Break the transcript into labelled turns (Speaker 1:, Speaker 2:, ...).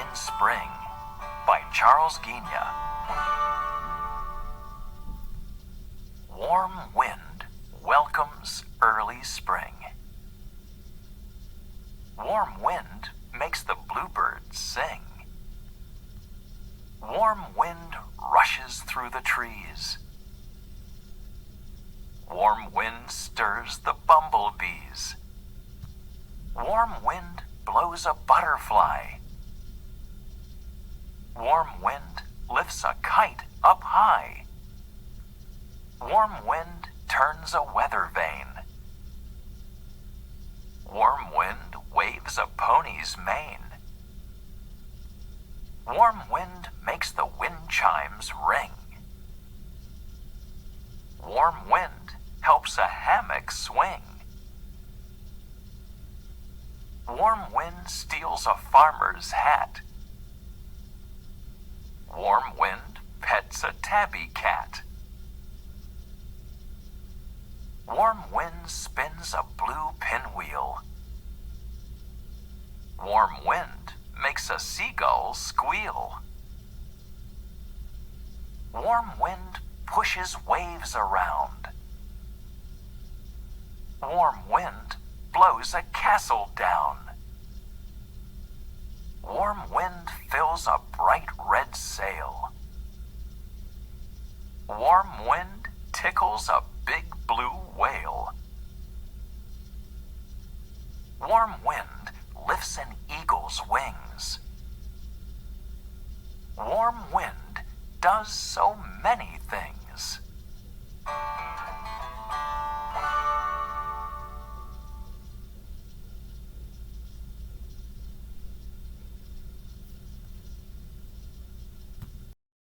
Speaker 1: in Spring by Charles Guigna. Warm wind welcomes early spring. Warm wind makes the bluebirds sing. Warm wind rushes through the trees. Warm wind stirs the bumblebees. Warm wind blows a butterfly. Warm wind lifts a kite up high. Warm wind turns a weather vane. Warm wind waves a pony's mane. Warm wind makes the wind chimes ring. Warm wind helps a hammock swing. Warm wind steals a farmer's hat. Warm wind pets a tabby cat. Warm wind spins a blue pinwheel. Warm wind makes a seagull squeal. Warm wind pushes waves around. Warm wind blows a castle down. Warm wind fills a bright red sail. Warm wind tickles a big blue whale. Warm wind lifts an eagle's wings. Warm wind does so many things.